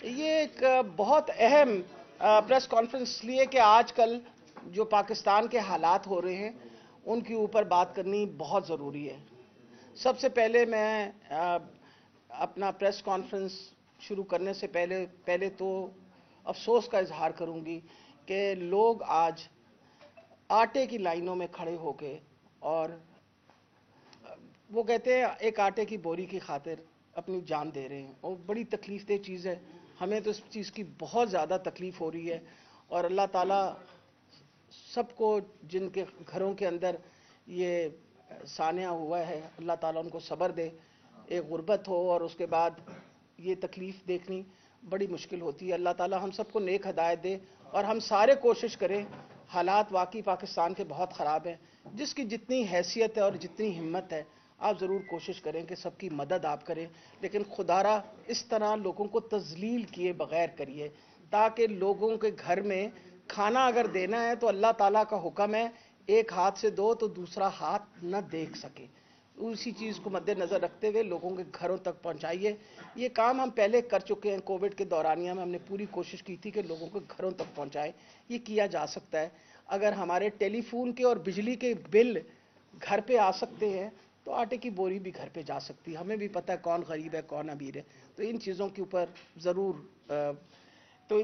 یہ ایک بہت اہم پریس کانفرنس لیے کہ آج کل جو پاکستان کے حالات ہو رہے ہیں ان کے اوپر بات کرنی بہت ضروری ہے۔ سب سے پہلے میں اپنا پریس کانفرنس شروع کرنے سے پہلے تو افسوس کا اظہار کروں گی کہ لوگ آج آٹے کی لائنوں میں کھڑے ہو کے اور وہ کہتے ہیں ایک آٹے کی بوری کی خاطر اپنی جان دے رہے ہیں، اور بڑی تکلیف دہ چیز ہے۔ ہمیں تو اس چیز کی بہت زیادہ تکلیف ہو رہی ہے، اور اللہ تعالیٰ سب کو جن کے گھروں کے اندر یہ سانحہ ہوا ہے اللہ تعالیٰ ان کو صبر دے۔ ایک غربت ہو اور اس کے بعد یہ تکلیف دیکھنی بڑی مشکل ہوتی ہے۔ اللہ تعالیٰ ہم سب کو نیک ہدایت دے، اور ہم سارے کوشش کریں۔ حالات واقعی پاکستان کے بہت خراب ہیں، جس کی جتنی حیثیت ہے اور جتنی ہمت ہے آپ ضرور کوشش کریں کہ سب کی مدد آپ کریں، لیکن خدارا اس طرح لوگوں کو تذلیل کیے بغیر کریے، تاکہ لوگوں کے گھر میں کھانا اگر دینا ہے تو اللہ تعالیٰ کا حکم ہے ایک ہاتھ سے دو تو دوسرا ہاتھ نہ دیکھ سکے۔ اسی چیز کو مد نظر رکھتے ہوئے لوگوں کے گھروں تک پہنچائیے۔ یہ کام ہم پہلے کر چکے ہیں، کووڈ کے دورانیہ میں ہم نے پوری کوشش کی تھی کہ لوگوں کے گھروں تک پہنچائیں۔ یہ کیا جا سکتا ہے۔ اگر ہمارے ٹیلی فون کے اور بجلی کے بل گھر پہ آ سکتے ہیں تو آٹے کی بوری بھی گھر پہ جا سکتی ہے۔ ہمیں بھی پتہ ہے کون غریب ہے کون امیر ہے، تو ان چیزوں کے اوپر ضرور تو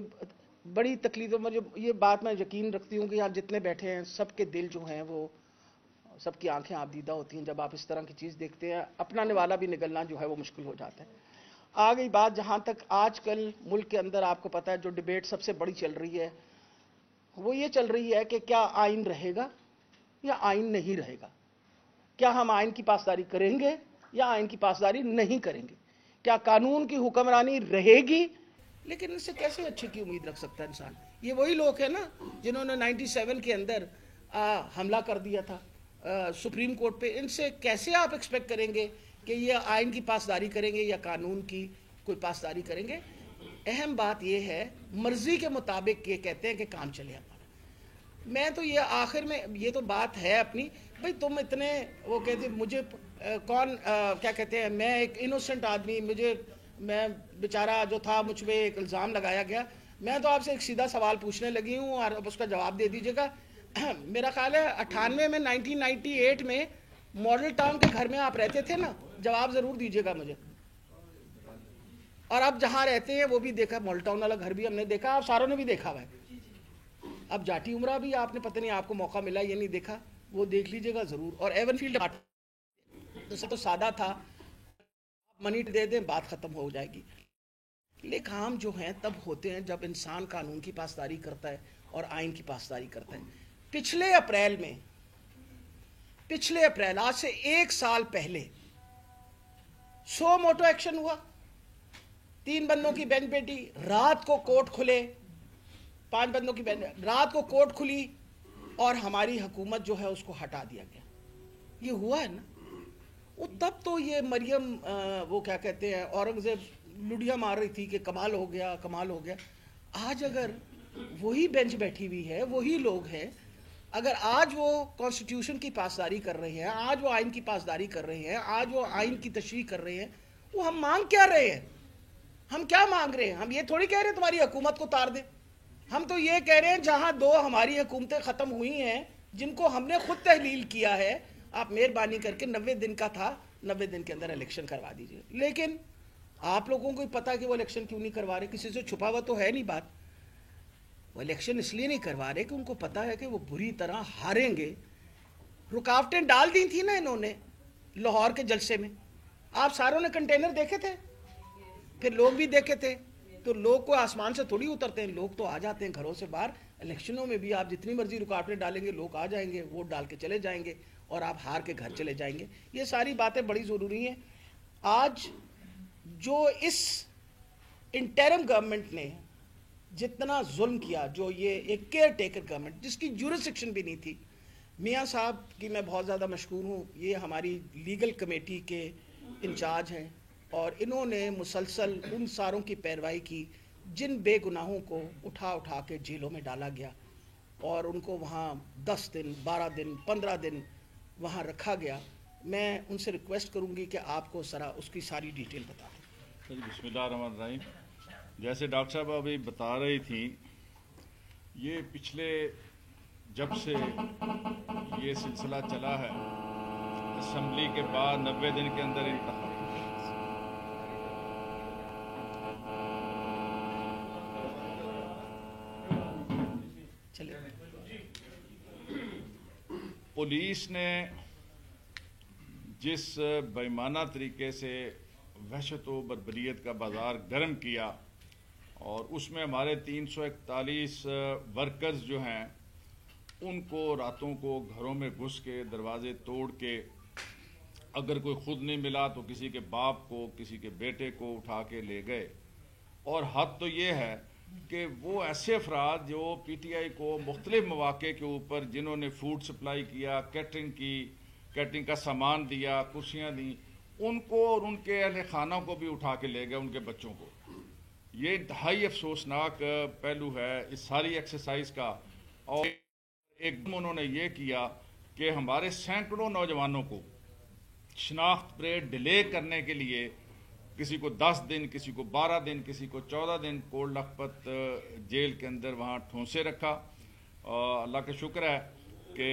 بڑی تکلیف ہے مجھے یہ بات میں یقین رکھتی ہوں کہ آپ جتنے بیٹھے ہیں سب کے دل جو ہیں وہ سب کی آنکھیں آبدیدہ ہوتی ہیں جب آپ اس طرح کی چیز دیکھتے ہیں۔ اپنا نوالا بھی نگلنا جو ہے وہ مشکل ہو جاتا ہے۔ آ گئی بات جہاں تک آج کل ملک کے اندر آپ کو پتہ ہے جو ڈیبیٹ سب سے بڑی چل رہی ہے وہ یہ چل رہی ہے کہ کیا آئین رہے گا یا آئین نہیں رہے گا، کیا ہم آئین کی پاسداری کریں گے یا آئین کی پاسداری نہیں کریں گے، کیا قانون کی حکمرانی رہے گی۔ لیکن اس سے کیسے اچھے کی امید رکھ سکتا ہے انسان؟ یہ وہی لوگ ہیں نا جنہوں نے 97 کے اندر حملہ کر دیا تھا سپریم کورٹ پہ۔ ان سے کیسے آپ ایکسپیکٹ کریں گے کہ یہ آئین کی پاسداری کریں گے یا قانون کی کوئی پاسداری کریں گے؟ اہم بات یہ ہے مرضی کے مطابق یہ کہتے ہیں کہ کام چلے ہمارا۔ میں تو یہ آخر میں یہ تو بات ہے اپنی، بھئی تم اتنے وہ کہتے ہیں مجھے کون کیا کہتے ہیں، میں ایک انوسنٹ آدمی، میں بیچارہ جو تھا مجھ پہ ایک الزام لگایا گیا، میں تو آپ سے ایک سیدھا سوال پوچھنے لگی ہوں اور اب اس کا جواب دے دیجیے گا۔ میرا خیال ہے 98 میں 1998 میں ماڈل ٹاؤن کے گھر میں آپ رہتے تھے نا؟ جواب ضرور دیجیے گا مجھے۔ اور اب جہاں رہتے ہیں وہ بھی دیکھا، ماڈل ٹاؤن والا گھر بھی ہم نے دیکھا، آپ ساروں نے بھی دیکھا ہوا ہے۔ اب جاٹی عمرہ بھی آپ نے پتہ نہیں آپ کو موقع ملا یہ نہیں دیکھا، وہ دیکھ لیجئے گا ضرور۔ اور ایون فیلڈ تو سادہ تھا، منی دے دیں بات ختم ہو جائے گی۔ لیکن کام جو ہیں تب ہوتے ہیں جب انسان قانون کی پاسداری کرتا ہے اور آئین کی پاسداری کرتا ہے۔ پچھلے اپریل آج سے 1 سال پہلے 100 موٹو ایکشن ہوا، 3 بندوں کی بینچ بیٹھی، رات کو کورٹ کھلے، 5 بندوں کی بینچ، رات کو کورٹ کھلی اور ہماری حکومت جو ہے اس کو ہٹا دیا گیا۔ یہ ہوا ہے نا؟ وہ تب تو یہ مریم وہ کیا کہتے ہیں اورنگزیب لڑیاں مار رہی تھی کہ کمال ہو گیا کمال ہو گیا۔ آج اگر وہی بینچ بیٹھی ہوئی ہے، وہی لوگ ہیں، اگر آج وہ کانسٹیٹیوشن کی پاسداری کر رہے ہیں، آج وہ آئین کی پاسداری کر رہے ہیں، آج وہ آئین کی تشریح کر رہے ہیں، وہ ہم مانگ کیا رہے ہیں؟ ہم کیا مانگ رہے ہیں؟ ہم یہ تھوڑی کہہ رہے ہیں تمہاری حکومت کو اتار دیں۔ ہم تو یہ کہہ رہے ہیں جہاں 2 ہماری حکومتیں ختم ہوئی ہیں جن کو ہم نے خود تحلیل کیا ہے، آپ مہربانی کر کے 90 دن کا تھا، 90 دن کے اندر الیکشن کروا دیجئے۔ لیکن آپ لوگوں کو پتا کہ وہ الیکشن کیوں نہیں کروا رہے؟ کسی سے چھپا ہوا تو ہے نہیں بات۔ وہ الیکشن اس لیے نہیں کروا رہے کہ ان کو پتا ہے کہ وہ بری طرح ہاریں گے۔ رکاوٹیں ڈال دی تھی نا انہوں نے لاہور کے جلسے میں، آپ ساروں نے کنٹینر دیکھے تھے، پھر لوگ بھی دیکھے تھے۔ تو لوگ کو آسمان سے تھوڑی اترتے ہیں، لوگ تو آ جاتے ہیں گھروں سے باہر۔ الیکشنوں میں بھی آپ جتنی مرضی رکاوٹیں ڈالیں گے لوگ آ جائیں گے، ووٹ ڈال کے چلے جائیں گے اور آپ ہار کے گھر چلے جائیں گے۔ یہ ساری باتیں بڑی ضروری ہیں۔ آج جو اس انٹرم گورنمنٹ نے جتنا ظلم کیا، جو یہ ایک کیئر ٹیکر گورنمنٹ جس کی جورسڈکشن بھی نہیں تھی، میاں صاحب کی میں بہت زیادہ مشکور ہوں، یہ ہماری لیگل کمیٹی کے انچارج ہیں اور انہوں نے مسلسل ان ساروں کی پیروائی کی جن بے گناہوں کو اٹھا کے جیلوں میں ڈالا گیا اور ان کو وہاں 10 دن 12 دن 15 دن وہاں رکھا گیا۔ میں ان سے ریکویسٹ کروں گی کہ آپ کو ذرا اس کی ساری ڈیٹیل بتا دیں۔ بسم اللہ الرحمن الرحیم۔ جیسے ڈاکٹر صاحب ابھی بتا رہی تھیں، یہ پچھلے جب سے یہ سلسلہ چلا ہے اسمبلی کے بعد 90 دن کے اندر پولیس نے جس بےایمانہ طریقے سے وحشت و بربریت کا بازار گرم کیا، اور اس میں ہمارے 341 ورکرز جو ہیں ان کو راتوں کو گھروں میں گھس کے دروازے توڑ کے، اگر کوئی خود نہیں ملا تو کسی کے باپ کو، کسی کے بیٹے کو اٹھا کے لے گئے. اور حد تو یہ ہے کہ وہ ایسے افراد جو پی ٹی آئی کو مختلف مواقع کے اوپر جنہوں نے فوڈ سپلائی کیا، کیٹرنگ کا سامان دیا، کرسیاں دیں، ان کو اور ان کے اہل خانہ کو بھی اٹھا کے لے گئے، ان کے بچوں کو. یہ انتہائی افسوسناک پہلو ہے اس ساری ایکسرسائز کا. اور ایک دم انہوں نے یہ کیا کہ ہمارے سینکڑوں نوجوانوں کو شناخت پریڈ ڈیلے کرنے کے لیے کسی کو 10 دن، کسی کو 12 دن، کسی کو 14 دن کوٹ لکھپت جیل کے اندر وہاں ٹھونسے رکھا. اللہ کا شکر ہے کہ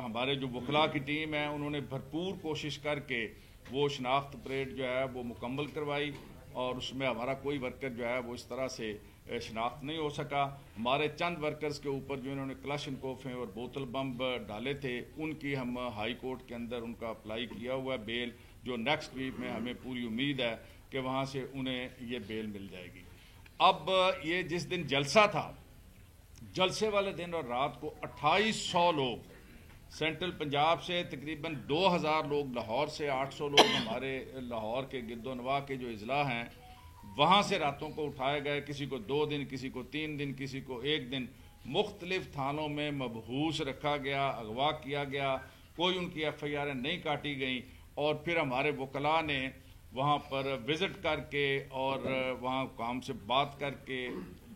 ہمارے جو وکلاء کی ٹیم ہے انہوں نے بھرپور کوشش کر کے وہ شناخت پریڈ جو ہے وہ مکمل کروائی، اور اس میں ہمارا کوئی ورکر جو ہے وہ اس طرح سے شناخت نہیں ہو سکا. ہمارے چند ورکرز کے اوپر جو انہوں نے کلاشن کوفیں اور بوتل بم ڈالے تھے ان کی ہم ہائی کورٹ کے اندر ان کا اپلائی کیا ہوا ہے بیل، جو نیکسٹ ویک میں ہمیں پوری امید ہے کہ وہاں سے انہیں یہ بیل مل جائے گی. اب یہ جس دن جلسہ تھا، جلسے والے دن اور رات کو 2800 لوگ سینٹرل پنجاب سے، تقریباً 2000 لوگ لاہور سے، 800 لوگ ہمارے لاہور کے گرد و نواح کے جو اضلاع ہیں وہاں سے راتوں کو اٹھائے گئے. کسی کو 2 دن، کسی کو 3 دن، کسی کو 1 دن مختلف تھانوں میں مبہوس رکھا گیا، اغوا کیا گیا. کوئی ان کی ایف آئی آریں نہیں کاٹی گئیں. اور پھر ہمارے وکلاء نے وہاں پر وزٹ کر کے اور وہاں کام سے بات کر کے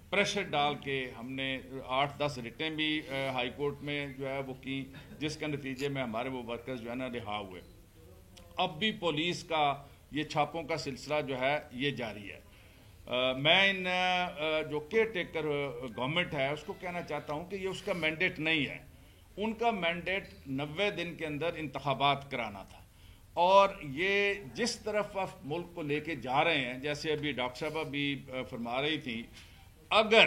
پریشر ڈال کے ہم نے 8-10 ریٹیں بھی ہائی کورٹ میں جو ہے وہ کی، جس کے نتیجے میں ہمارے وہ ورکرز جو ہے نا رہا ہوئے. اب بھی پولیس کا یہ چھاپوں کا سلسلہ جو ہے یہ جاری ہے. میں ان جو کیئر ٹیکر گورنمنٹ ہے اس کو کہنا چاہتا ہوں کہ یہ اس کا مینڈیٹ نہیں ہے. ان کا مینڈیٹ 90 دن کے اندر انتخابات کرانا تھا. اور یہ جس طرف آپ ملک کو لے کے جا رہے ہیں، جیسے ابھی ڈاکٹر صاحبہ بھی فرما رہی تھی، اگر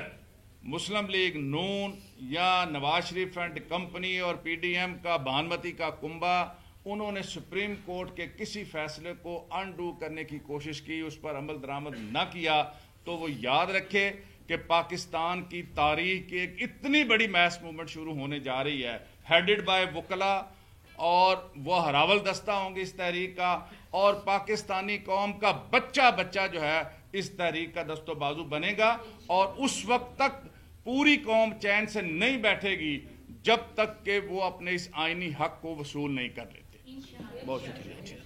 مسلم لیگ نون یا نواز شریف اینڈ کمپنی اور پی ڈی ایم کا بھانمتی کا کنبہ انہوں نے سپریم کورٹ کے کسی فیصلے کو انڈو کرنے کی کوشش کی، اس پر عمل درآمد نہ کیا، تو وہ یاد رکھے کہ پاکستان کی تاریخ کی ایک اتنی بڑی میس موومنٹ شروع ہونے جا رہی ہے، ہیڈڈ بائی وکلا، اور وہ ہراول دستہ ہوں گے اس تحریک کا، اور پاکستانی قوم کا بچہ جو ہے اس تحریک کا دست و بازو بنے گا. اور اس وقت تک پوری قوم چین سے نہیں بیٹھے گی جب تک کہ وہ اپنے اس آئینی حق کو وصول نہیں کر لیتے. بہت شکریہ.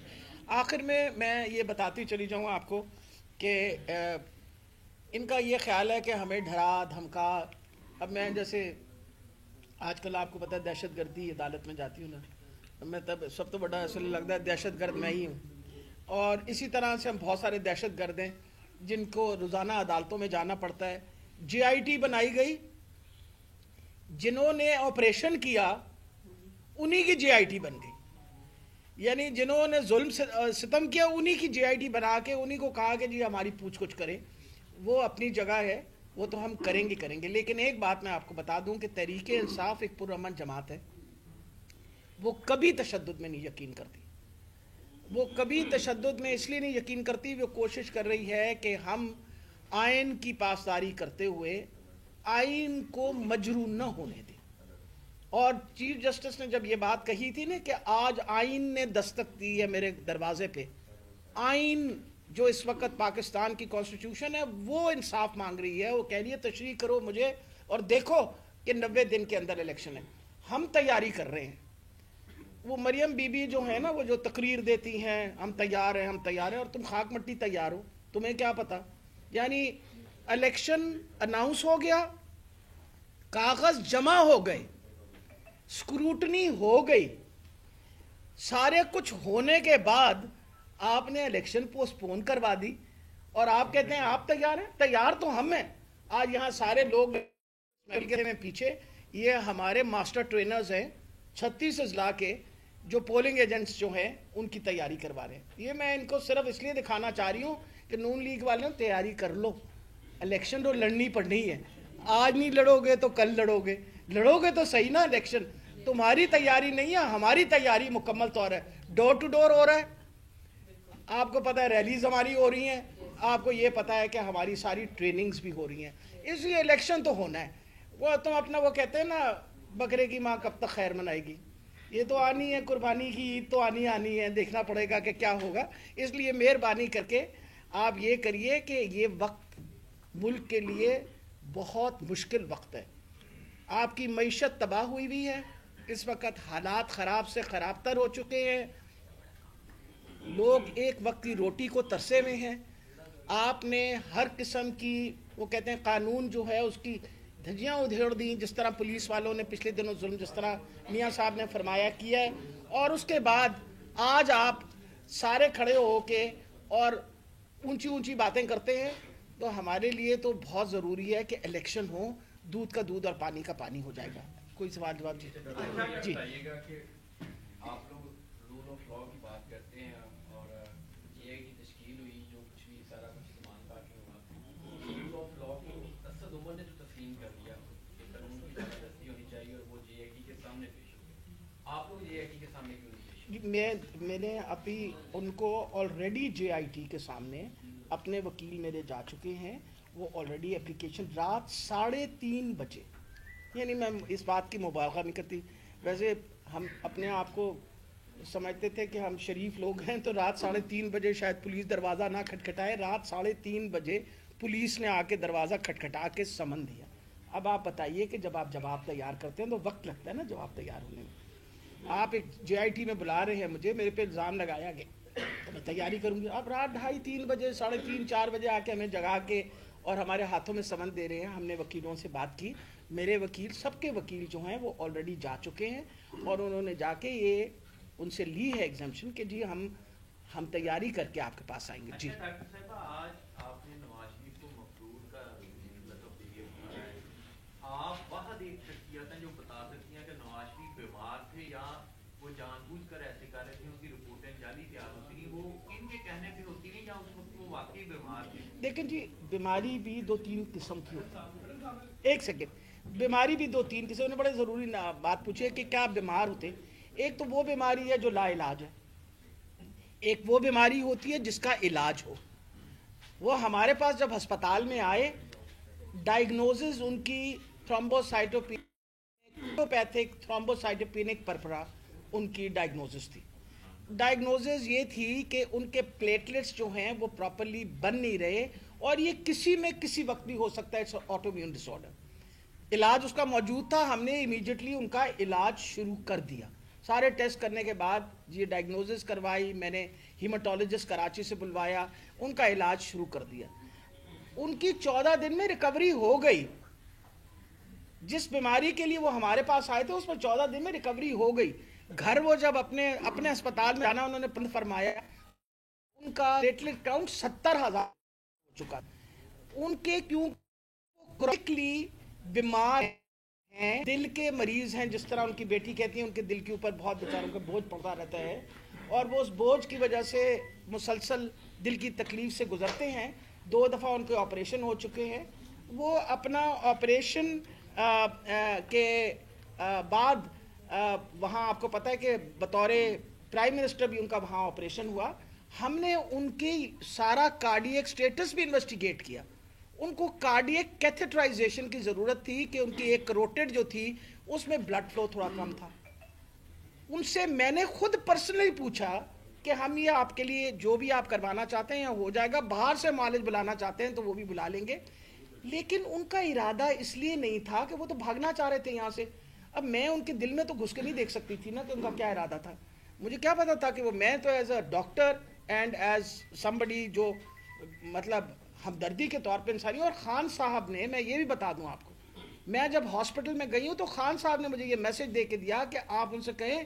آخر میں یہ بتاتی چلی جاؤں آپ کو کہ ان کا یہ خیال ہے کہ ہمیں ڈرا دھمکا. اب میں جیسے آج کل آپ کو پتہ ہے دہشت گردی عدالت میں جاتی ہوں نا، میں تب سب تو بڑا اصل لگتا ہے دہشت گرد میں ہی ہوں. اور اسی طرح سے ہم بہت سارے دہشت گرد ہیں جن کو روزانہ عدالتوں میں جانا پڑتا ہے. جے آئی ٹی بنائی گئی، جنہوں نے آپریشن کیا انہی کی جے آئی ٹی بن گئی. یعنی جنہوں نے ظلم ستم کیا انہی کی جے آئی ٹی بنا کے انہی کو کہا کہ جی ہماری پوچھ گچھ کریں. وہ اپنی جگہ ہے، وہ تو ہم کریں گے. لیکن ایک بات میں آپ کو بتا دوں کہ تحریک انصاف ایک پرامن جماعت ہے. وہ کبھی تشدد میں نہیں یقین کرتی. وہ کبھی تشدد میں اس لیے نہیں یقین کرتی، وہ کوشش کر رہی ہے کہ ہم آئین کی پاسداری کرتے ہوئے آئین کو مجروح نہ ہونے دیں. اور چیف جسٹس نے جب یہ بات کہی تھی نا کہ آج آئین نے دستک دی ہے میرے دروازے پہ، آئین جو اس وقت پاکستان کی کانسٹیٹیوشن ہے وہ انصاف مانگ رہی ہے. وہ کہہ رہی ہے تشریح کرو مجھے اور دیکھو کہ 90 دن کے اندر الیکشن ہے. ہم تیاری کر رہے ہیں. وہ مریم بی بی جو ہے نا، وہ جو تقریر دیتی ہیں ہم تیار ہیں، اور تم خاک مٹی تیار ہو، تمہیں کیا پتا. یعنی الیکشن اناؤنس ہو گیا، کاغذ جمع ہو گئے، سکروٹنی ہو گئی، سارے کچھ ہونے کے بعد آپ نے الیکشن پوسٹ پون کروا دی اور آپ کہتے ہیں آپ تیار ہیں؟ تیار تو ہم ہیں. آج یہاں سارے لوگ میں پیچھے یہ ہمارے ماسٹر ٹرینرز ہیں 36 اضلاع کے جو پولنگ ایجنٹس جو ہیں ان کی تیاری کروا رہے ہیں. یہ میں ان کو صرف اس لیے دکھانا چاہ رہی ہوں کہ نون لیگ والوں تیاری کر لو, الیکشن تو لڑنی پڑنی ہے. آج نہیں لڑو گے تو کل لڑو گے تو صحیح نا. الیکشن تمہاری تیاری نہیں ہے, ہماری تیاری مکمل طور ہے. ڈور ٹو ڈور ہو رہا ہے, آپ کو پتہ ہے ریلیز ہماری ہو رہی ہیں, آپ کو یہ پتہ ہے کہ ہماری ساری ٹریننگز بھی ہو رہی ہیں. اس لیے الیکشن تو ہونا ہے. وہ تم اپنا وہ کہتے ہیں نا بکرے کی ماں کب تک خیر منائے گی, یہ تو آنی ہے, قربانی کی عید تو آنی ہے, دیکھنا پڑے گا کہ کیا ہوگا. اس لیے مہربانی کر کے آپ یہ کریے کہ یہ وقت ملک کے لیے بہت مشکل وقت ہے. آپ کی معیشت تباہ ہوئی ہے, اس وقت حالات خراب سے خراب تر ہو چکے ہیں, لوگ ایک وقت کی روٹی کو ترسے میں ہیں. آپ نے ہر قسم کی وہ کہتے ہیں قانون جو ہے اس کی دھجیاں ادھیڑ دیں, جس طرح پولیس والوں نے پچھلے دنوں ظلم جس طرح میاں صاحب نے فرمایا کیا ہے. اور اس کے بعد آج آپ سارے کھڑے ہو کے اور اونچی باتیں کرتے ہیں. تو ہمارے لیے تو بہت ضروری ہے کہ الیکشن ہو, دودھ کا دودھ اور پانی کا پانی ہو جائے گا. کوئی سوال جواب؟ جی آپ لوگ رول آف لا کی بات کرتے ہیں اور یہ کی تشکیل ہوئی جو کچھ بھی سارا کچھ سامان باقی ہوا, رول آف لا کو اسد عمر نے جو تسلیم کر دیا کہ قانون کی دستی ہونی چاہیے اور وہ جے اے ٹی کے سامنے پیش ہو گئے. آپ لوگ جے اے ٹی کے سامنے کیوں نہیں پیش ہوئے؟ میں نے ابھی ان کو آلریڈی جے آئی ٹی کے سامنے اپنے وکیل میرے جا چکے ہیں. وہ آلریڈی اپلیکیشن رات 3:30 بجے, یعنی میں اس بات کی مبالغہ نہیں کرتی, ویسے ہم اپنے آپ کو سمجھتے تھے کہ ہم شریف لوگ ہیں, تو رات 3:30 بجے شاید پولیس دروازہ نہ کھٹکھٹائے. رات 3:30 بجے پولیس نے آ کے دروازہ کھٹکھٹا کے سمن دیا. اب آپ بتائیے کہ جب آپ جواب تیار کرتے ہیں تو وقت لگتا ہے نا جواب تیار ہونے میں. آپ ایک جے آئی ٹی میں بلا رہے ہیں مجھے, میرے پہ الزام لگایا گیا تو میں تیاری کروں گی. آپ رات 2:30-3 بجے 3:30-4 بجے آ کے ہمیں جگا کے اور ہمارے ہاتھوں میں سمن دے رہے ہیں. ہم نے وکیلوں سے بات کی, میرے وکیل سب کے وکیل جو ہیں وہ آلریڈی جا چکے ہیں اور انہوں نے جا کے یہ ان سے لی ہے ایگزمپشن کہ جی ہم تیاری کر کے آپ کے پاس آئیں گے. جی ڈاکٹر صاحب, آج آپ نے نواز شریف کو مفرور کا لقب دے دیا ہے. آپ واحد ایک شخصیت ہیں جو بتا سکتی ہیں کہ نواز شریف بیمار تھے یا وہ جان بوجھ کر ایسے کر رہے تھے, ان کی رپورٹیں جعلی تیار ہوتی ہیں, وہ ان کے کہنے پہ ہوتی نہیں یا اس وقت وہ واقعی بیمار تھے؟ دیکھیں جی, بیماری بھی 2-3 قسم کی ہوتی ہے. ایک سیکنڈ, بیماری بھی 2-3 قسم. نے بڑے ضروری بات پوچھی ہے کہ کیا آپ بیمار ہوتے. ایک تو وہ بیماری ہے جو لا علاج ہے, ایک وہ بیماری ہوتی ہے جس کا علاج ہو. وہ ہمارے پاس جب ہسپتال میں آئے, ڈائگنوزز ان کی تھرومبوسائٹوپینک پرپرا ان کی ڈائگنوزز تھی. ڈائگنوزز یہ تھی کہ ان کے پلیٹلیٹس جو ہیں وہ پراپرلی بن نہیں رہے, اور یہ کسی میں کسی وقت بھی ہو سکتا ہے, it's autoimmune disorder. علاج اس کا موجود تھا, ہم نے امیڈیٹلی ان کا علاج شروع کر دیا. سارے ٹیسٹ کرنے کے بعد یہ ڈائگنوزز کروائی, میں نے ہیماٹولوجسٹ کراچی سے بلوایا, ان کا علاج شروع کر دیا. ان کی 14 دن میں ریکوری ہو گئی. جس بیماری کے لیے وہ ہمارے پاس آئے تھے اس میں 14 دن میں ریکوری ہو گئی. گھر وہ جب اپنے ہسپتال میں جانا انہوں نے پن فرمایا, ان کا پلیٹلیٹ کاؤنٹ 70,000 ہو چکا. ان کے کیوں کرونیکلی بیمار ہیں, دل کے مریض ہیں, جس طرح ان کی بیٹی کہتی ہیں ان کے دل کے اوپر بہت بیچاروں کا بوجھ پڑتا رہتا ہے, اور وہ اس بوجھ کی وجہ سے مسلسل دل کی تکلیف سے گزرتے ہیں. 2 دفعہ ان کے آپریشن ہو چکے ہیں. وہ اپنا آپریشن کے بعد وہاں آپ کو پتہ ہے کہ بطور پرائم منسٹر بھی ان کا وہاں آپریشن ہوا. ہم نے ان کی سارا کارڈیک سٹیٹس بھی انویسٹیگیٹ کیا. ان کو کارڈیک کیتھیٹرائزیشن کی ضرورت تھی کہ ان کی ایک کروٹڈ جو تھی اس میں بلڈ فلو تھوڑا کم تھا. ان سے میں نے خود پرسنلی پوچھا کہ ہم یہ آپ کے لیے جو بھی آپ کروانا چاہتے ہیں ہو جائے گا, باہر سے معالج بلانا چاہتے ہیں تو وہ بھی بلا لیں گے. لیکن ان کا ارادہ اس لیے نہیں تھا کہ وہ تو بھاگنا چاہ رہے تھے یہاں سے. اب میں ان کے دل میں تو گھس کے نہیں دیکھ سکتی تھی نا کہ ان کا کیا ارادہ تھا. مجھے کیا پتا تھا کہ وہ, میں تو as a doctor and as somebody جو مطلب ہمدردی کے طور پہ انسانی. اور خان صاحب نے, میں یہ بھی بتا دوں آپ کو, میں جب ہاسپٹل میں گئی ہوں تو خان صاحب نے مجھے یہ میسج دے کے دیا کہ آپ ان سے کہیں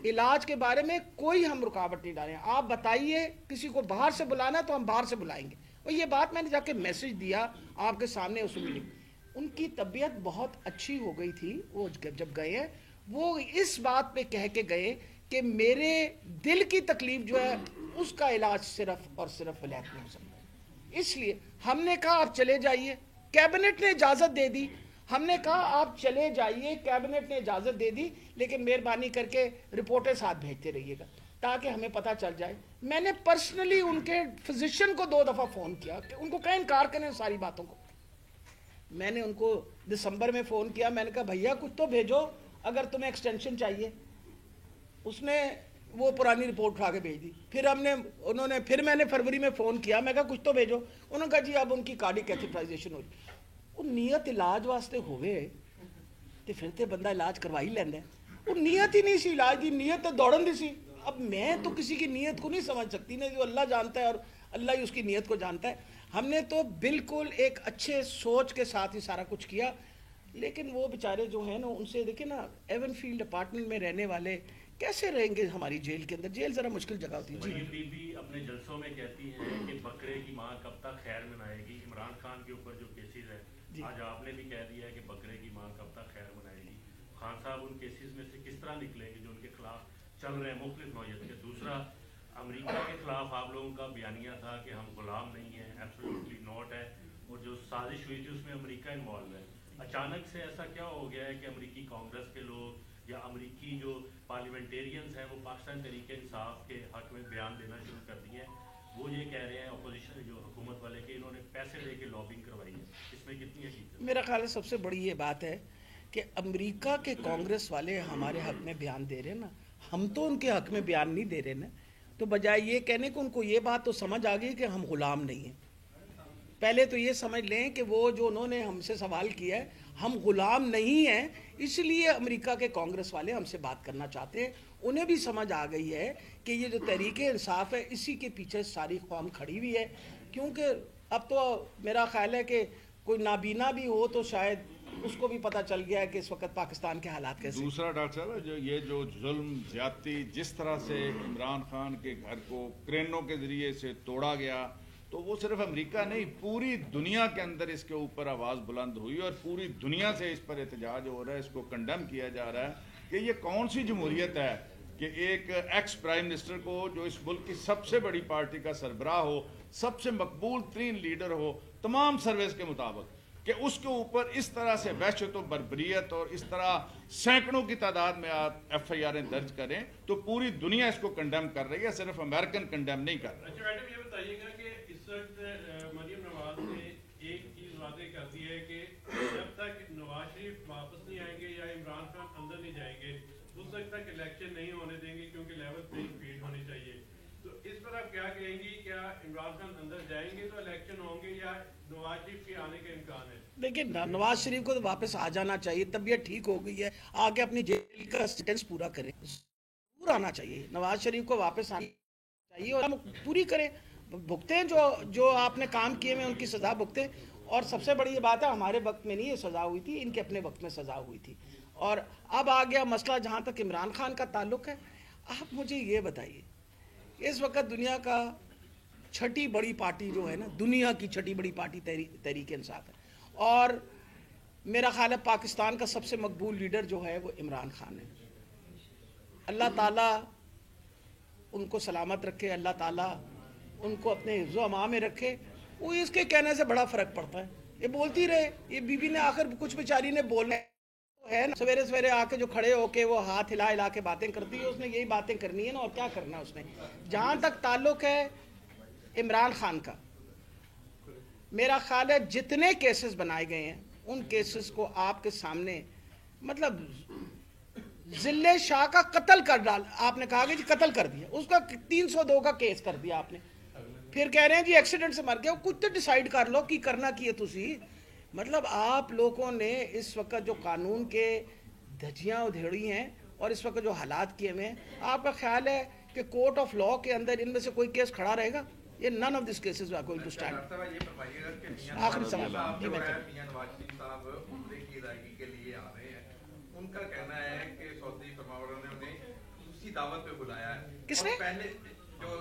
علاج کے بارے میں کوئی ہم رکاوٹ نہیں ڈالیں, آپ بتائیے کسی کو باہر سے بلانا ہے تو ہم باہر سے بلائیں گے, اور یہ بات میں نے جا کے میسج دیا آپ کے سامنے اس میں لکھ. ان کی طبیعت بہت اچھی ہو گئی تھی. وہ جب گئے ہیں وہ اس بات پہ کہہ کے گئے کہ میرے دل کی تکلیف جو ہے اس کا علاج صرف اور صرف ولایت میں ہو سکتا ہے. اس لیے ہم نے کہا آپ چلے جائیے, کیبنٹ نے اجازت دے دی. ہم نے کہا آپ چلے جائیے, کیبنٹ نے اجازت دے دی, لیکن مہربانی کر کے رپورٹیں ساتھ بھیجتے رہیے گا تاکہ ہمیں پتہ چل جائے. میں نے پرسنلی ان کے فزیشین کو 2 دفعہ فون کیا کہ ان کو کہیں انکار کریں ساری باتوں کو. میں نے ان کو دسمبر میں فون کیا, میں نے کہا بھیا کچھ تو بھیجو اگر تمہیں ایکسٹینشن چاہیے. اس نے وہ پرانی رپورٹ اٹھا کے بھیج دی. پھر میں نے فروری میں فون کیا, میں کہا کچھ تو بھیجو. انہوں نے کہا جی اب ان کی کارڈک کیتھیٹرائزیشن ہو رہی. وہ نیت علاج واسطے ہوئے تو پھر تو بندہ علاج کروا ہی لینا ہے. وہ نیت ہی نہیں سی علاج دی, نیت تو دوڑن دی سی. اب میں تو کسی کی نیت کو نہیں سمجھ سکتی نا, جو اللہ جانتا ہے اور اللہ ہی اس کی نیت کو جانتا ہے. ہم نے تو بالکل ایک اچھے سوچ کے ساتھ ہی سارا کچھ کیا. لیکن وہ بیچارے جو ہیں نا, ان سے دیکھیں نا, ایون فیلڈ اپارٹمنٹ میں رہنے والے کیسے رہیں گے ہماری جیل کے اندر. جیل ذرا مشکل جگہ ہوتی ہے. جی بھی اپنے جلسوں میں کہتی ہیں کہ بکرے کی ماں کب تک خیر منائے گی. عمران خان کے اوپر جو کیسز ہے, آج آپ نے بھی کہہ دیا ہے کہ بکرے کی ماں کب تک خیر منائے گی. خان صاحب ان کیسز میں سے کس طرح نکلیں گے جو ان کے خلاف چل رہے ہیں مختلف نوعیت کے. دوسرا, امریکہ کے خلاف آپ لوگوں کا بیانیہ تھا کہ ہم غلام نہیں ہیں, ایبسولوٹلی ناٹ ہے, اور جو سازش ہوئی تھی اس میں امریکہ انوالو ہے. اچانک سے ایسا کیا ہو گیا ہے کہ امریکی کانگریس کے لوگ یا امریکی جو پارلیمنٹیرینز ہیں وہ پاکستان تحریک انصاف کے حق میں بیان دینا شروع کر دیے ہیں. وہ یہ کہہ رہے ہیں اپوزیشن جو حکومت والے کہ انہوں نے پیسے دے کے لابنگ کروائی ہے. اس میں کتنی حقیقت؟ میرا خیال ہے سب سے بڑی یہ بات ہے کہ امریکہ کے کانگریس والے ہمارے حق میں بیان دے رہے ہیں نا, ہم تو ان کے حق میں بیان نہیں دے رہے نا. تو بجائے یہ کہنے کہ ان کو یہ بات تو سمجھ آ گئی کہ ہم غلام نہیں ہیں. پہلے تو یہ سمجھ لیں کہ وہ جو انہوں نے ہم سے سوال کیا ہے, ہم غلام نہیں ہیں, اس لیے امریکہ کے کانگریس والے ہم سے بات کرنا چاہتے ہیں. انہیں بھی سمجھ آ گئی ہے کہ یہ جو تحریک انصاف ہے اسی کے پیچھے ساری قوم کھڑی ہوئی ہے. کیونکہ اب تو میرا خیال ہے کہ کوئی نابینا بھی ہو تو شاید اس کو بھی پتہ چل گیا ہے کہ اس وقت پاکستان کے حالات کیسے. دوسرا ڈاکٹر صاحب, جو ظلم زیادتی جس طرح سے عمران خان کے گھر کو کرینوں کے ذریعے سے توڑا گیا, تو وہ صرف امریکہ نہیں پوری دنیا کے اندر اس کے اوپر آواز بلند ہوئی اور پوری دنیا سے اس پر احتجاج ہو رہا ہے, اس کو کنڈیم کیا جا رہا ہے کہ یہ کون سی جمہوریت ہے کہ ایک ایکس پرائم منسٹر کو جو اس ملک کی سب سے بڑی پارٹی کا سربراہ ہو, سب سے مقبول ترین لیڈر ہو تمام سروس کے مطابق, کہ اس کے اوپر اس طرح سے وحشت و بربریت اور اس طرح سینکڑوں کی تعداد میں آپ ایف آئی آریں درج کریں, تو پوری دنیا اس کو کنڈیم کر رہی ہے, صرف امریکن کنڈیم نہیں کر رہا. اچھا میڈم, یہ بتائیے گا کہ اس وقت مریم نواز نے ایک چیز واضح کر دی ہے کہ جب تک نواز شریف واپس نہیں آئیں گے یا عمران خان اندر نہیں جائیں گے اس وقت تک الیکشن نہیں ہونے دیں گے, کیونکہ لیول پلینگ فیلڈ ہونی چاہیے. تو اس پر آپ کیا کہیں گی, کیا عمران خان اندر جائیں گے تو الیکشن ہوں گے یا نواز شریف کے آنے کا امکان ہے؟ لیکن نواز شریف کو تو واپس آ جانا چاہیے, طبیعت ٹھیک ہو گئی ہے, آ کے اپنی جیل کا سینٹنس پورا کریں, ضرور آنا چاہیے. نواز شریف کو واپس آنا چاہیے اور پوری کریں, بھگتیں جو آپ نے کام کیے میں ان کی سزا بھگتیں. اور سب سے بڑی یہ بات ہے, ہمارے وقت میں نہیں یہ سزا ہوئی تھی, ان کے اپنے وقت میں سزا ہوئی تھی. اور اب آ گیا مسئلہ جہاں تک عمران خان کا تعلق ہے. آپ مجھے یہ بتائیے, اس وقت دنیا کا چھٹی بڑی پارٹی جو ہے نا, دنیا کی چھٹی بڑی پارٹی تحریک انصاف ہے, اور میرا خیال ہے پاکستان کا سب سے مقبول لیڈر جو ہے وہ عمران خان ہے. اللہ تعالیٰ ان کو سلامت رکھے, اللہ تعالیٰ ان کو اپنے حفظ و امان میں رکھے. وہ اس کے کہنے سے بڑا فرق پڑتا ہے, یہ بولتی رہے, یہ بی بی نے آخر کچھ بیچاری نے بولنا ہے نا, سویرے سویرے آ کے جو کھڑے ہو کے وہ ہاتھ ہلا ہلا کے باتیں کرتی ہے, اس نے یہی باتیں کرنی ہے نا, اور کیا کرنا ہے اس نے. جہاں تک تعلق ہے عمران خان کا, میرا خیال ہے جتنے کیسز بنائے گئے ہیں ان کیسز کو آپ کے سامنے, مطلب ذل شاہ کا قتل کر ڈال, آپ نے کہا کہ جی قتل کر دیا, اس کا 302 کا کیس کر دیا آپ نے. پھر کہہ رہے ہیں جی ایکسیڈنٹ سے مر گیا. کچھ تو ڈیسائیڈ کر لو کی کرنا کی ہے تسی. مطلب آپ لوگوں نے اس وقت جو قانون کے دھجیاں ادھیڑی ہیں اور اس وقت جو حالات کیے ہوئے ہیں, آپ کا خیال ہے کہ کورٹ آف لاء کے اندر ان میں سے کوئی کیس کھڑا رہے گا؟ یہ none of these cases are going to stand. آخری سوال جی میں میاں نواز شریف صاحب عمرے کی ادائیگی کے لیے آ رہے ہیں, ان کا کہنا ہے کہ سعودی فرمانبردار نے انہیں خصوصی دعوت پہ بلایا ہے. کس نے؟ پہلے جو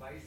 22